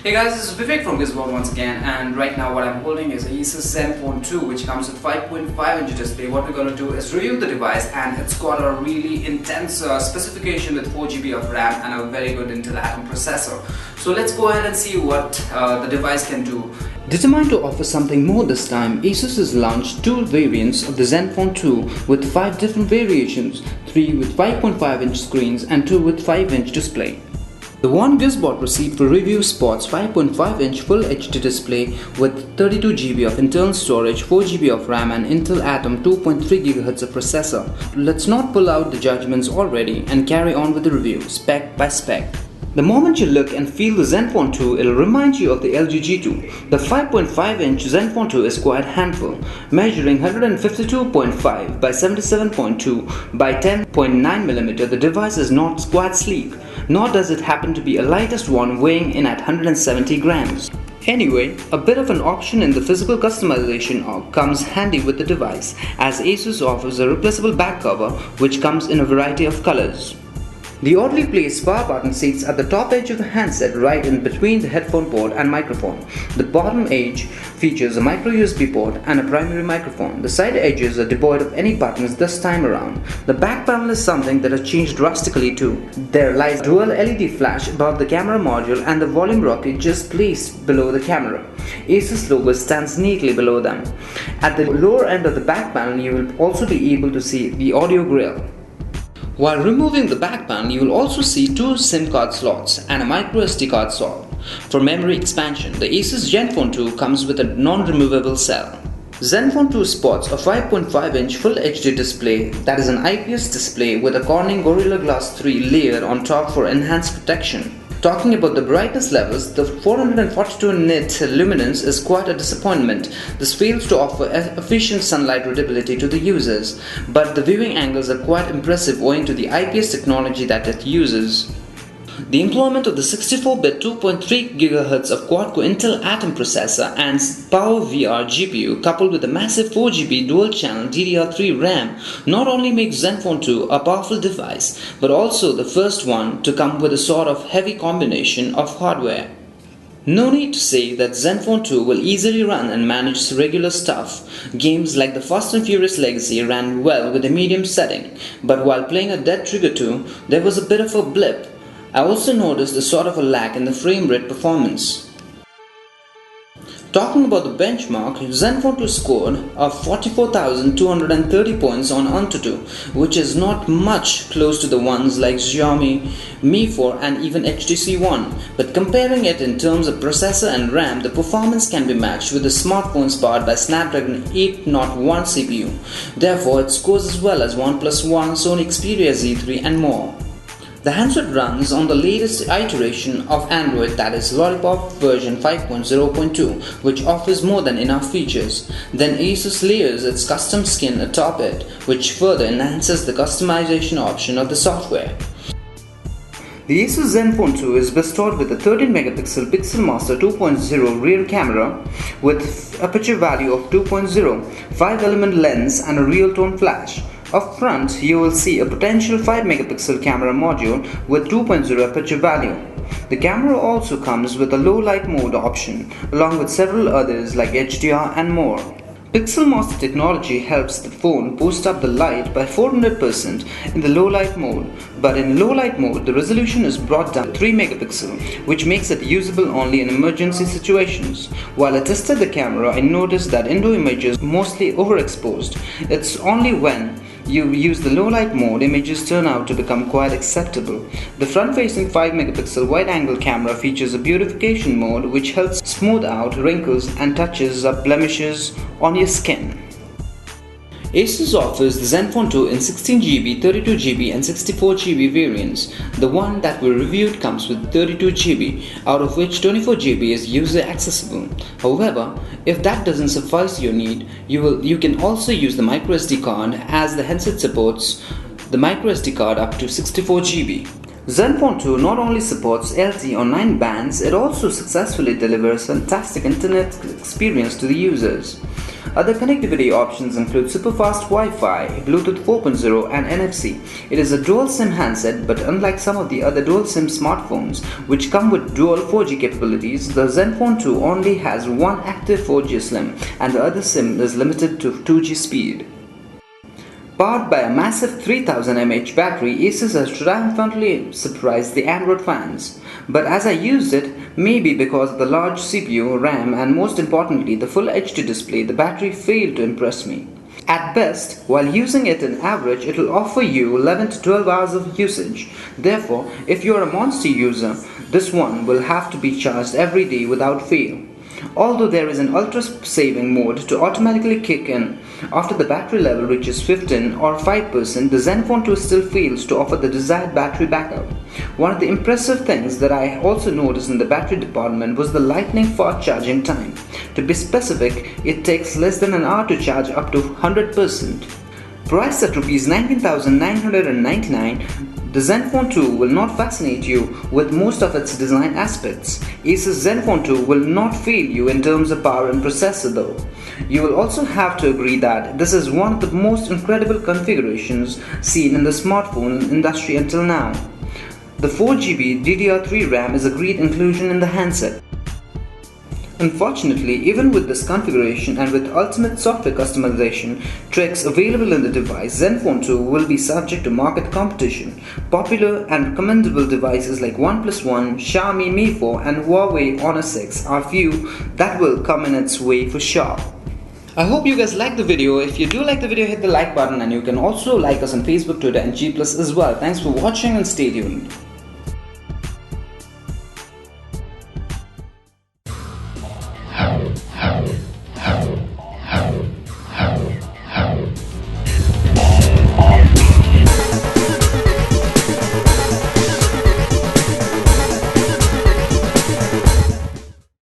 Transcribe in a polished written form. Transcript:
Hey guys, this is Vivek from Gizbot once again, and right now what I'm holding is a Asus Zenfone 2 which comes with 5.5-inch display. What we're going to do is review the device, and it's got a really intense specification with 4GB of RAM and a very good Intel Atom processor. So let's go ahead and see what the device can do. Determined to offer something more this time, Asus has launched two variants of the Zenfone 2 with 5 different variations, 3 with 5.5-inch screens and 2 with 5-inch display. The one Gizbot received for review spots 5.5-inch Full HD display with 32GB of internal storage, 4GB of RAM and Intel Atom 2.3 GHz of processor. Let's not pull out the judgments already and carry on with the review, spec by spec. The moment you look and feel the Zenfone 2, it'll remind you of the LG G2. The 5.5-inch Zenfone 2 is quite handful, measuring 152.5 by 77.2 by 10.9mm. The device is not quite sleek, nor does it happen to be a lightest one, weighing in at 170 grams. Anyway, a bit of an option in the physical customization comes handy with the device, as Asus offers a replaceable back cover which comes in a variety of colors. The oddly placed power button sits at the top edge of the handset, right in between the headphone port and microphone. The bottom edge features a micro USB port and a primary microphone. The side edges are devoid of any buttons this time around. The back panel is something that has changed drastically too. There lies a dual LED flash above the camera module and the volume rocker just placed below the camera. Asus logo stands neatly below them. At the lower end of the back panel, you will also be able to see the audio grill. While removing the back panel, you will also see 2 SIM card slots and a micro SD card slot. For memory expansion, the Asus Zenfone 2 comes with a non-removable cell. Zenfone 2 sports a 5.5-inch Full HD display that is an IPS display with a Corning Gorilla Glass 3 layer on top for enhanced protection. Talking about the brightness levels, the 442 nit luminance is quite a disappointment. This fails to offer efficient sunlight readability to the users, but the viewing angles are quite impressive owing to the IPS technology that it uses. The employment of the 64-bit 2.3 GHz of quad-core Intel Atom processor and PowerVR GPU coupled with a massive 4GB dual-channel DDR3 RAM not only makes Zenfone 2 a powerful device, but also the first one to come with a sort of heavy combination of hardware. No need to say that Zenfone 2 will easily run and manage regular stuff. Games like the Fast and Furious Legacy ran well with a medium setting, but while playing a Dead Trigger 2, there was a bit of a blip. I also noticed a sort of a lag in the frame rate performance. Talking about the benchmark, Zenfone 2 scored of 44,230 points on Antutu, which is not much close to the ones like Xiaomi, Mi 4 and even HTC One. But comparing it in terms of processor and RAM, the performance can be matched with the smartphones powered by Snapdragon 801 CPU. Therefore, it scores as well as OnePlus One, Sony Xperia Z3 and more. The handset runs on the latest iteration of Android, that is Lollipop version 5.0.2, which offers more than enough features. Then Asus layers its custom skin atop it, which further enhances the customization option of the software. The Asus Zenfone 2 is bestowed with a 13-megapixel Pixelmaster 2.0 rear camera with aperture value of 2.0, 5-element lens and a real-tone flash. Up front, you will see a potential 5-megapixel camera module with 2.0 aperture value. The camera also comes with a low light mode option, along with several others like HDR and more. Pixelmaster technology helps the phone boost up the light by 400% in the low light mode, but in low light mode the resolution is brought down to 3 megapixel, which makes it usable only in emergency situations. While I tested the camera, I noticed that indoor images mostly overexposed. It's only when you use the low light mode, images turn out to become quite acceptable. The front-facing 5-megapixel wide-angle camera features a beautification mode which helps smooth out wrinkles and touches up blemishes on your skin. Asus offers the Zenfone 2 in 16GB, 32GB and 64GB variants. The one that we reviewed comes with 32GB, out of which 24GB is user accessible. However, if that doesn't suffice your need, you can also use the microSD card, as the headset supports the microSD card up to 64GB. Zenfone 2 not only supports LTE on 9 bands, it also successfully delivers fantastic internet experience to the users. Other connectivity options include superfast Wi-Fi, Bluetooth 4.0 and NFC. It is a dual SIM handset, but unlike some of the other dual SIM smartphones which come with dual 4G capabilities, the Zenfone 2 only has one active 4G SIM and the other SIM is limited to 2G speed. Powered by a massive 3000 mAh battery, Asus has triumphantly surprised the Android fans. But as I used it, maybe because of the large CPU, RAM and most importantly the full HD display, the battery failed to impress me. At best, while using it in average, it will offer you 11 to 12 hours of usage. Therefore, if you are a monster user, this one will have to be charged every day without fail. Although there is an ultra saving mode to automatically kick in after the battery level reaches 15 or 5%, the Zenfone 2 still fails to offer the desired battery backup. One of the impressive things that I also noticed in the battery department was the lightning fast charging time. To be specific, it takes less than an hour to charge up to 100%. Priced at Rs 19,999, the Zenfone 2 will not fascinate you with most of its design aspects. Asus Zenfone 2 will not fail you in terms of power and processor though. You will also have to agree that this is one of the most incredible configurations seen in the smartphone industry until now. The 4GB DDR3 RAM is a great inclusion in the handset. Unfortunately, even with this configuration and with ultimate software customization tricks available in the device, Zenfone 2 will be subject to market competition. Popular and commendable devices like OnePlus One, Xiaomi Mi 4 and Huawei Honor 6 are few that will come in its way for sure. I hope you guys liked the video. If you do like the video, hit the like button and you can also like us on Facebook, Twitter and G+ as well. Thanks for watching and stay tuned.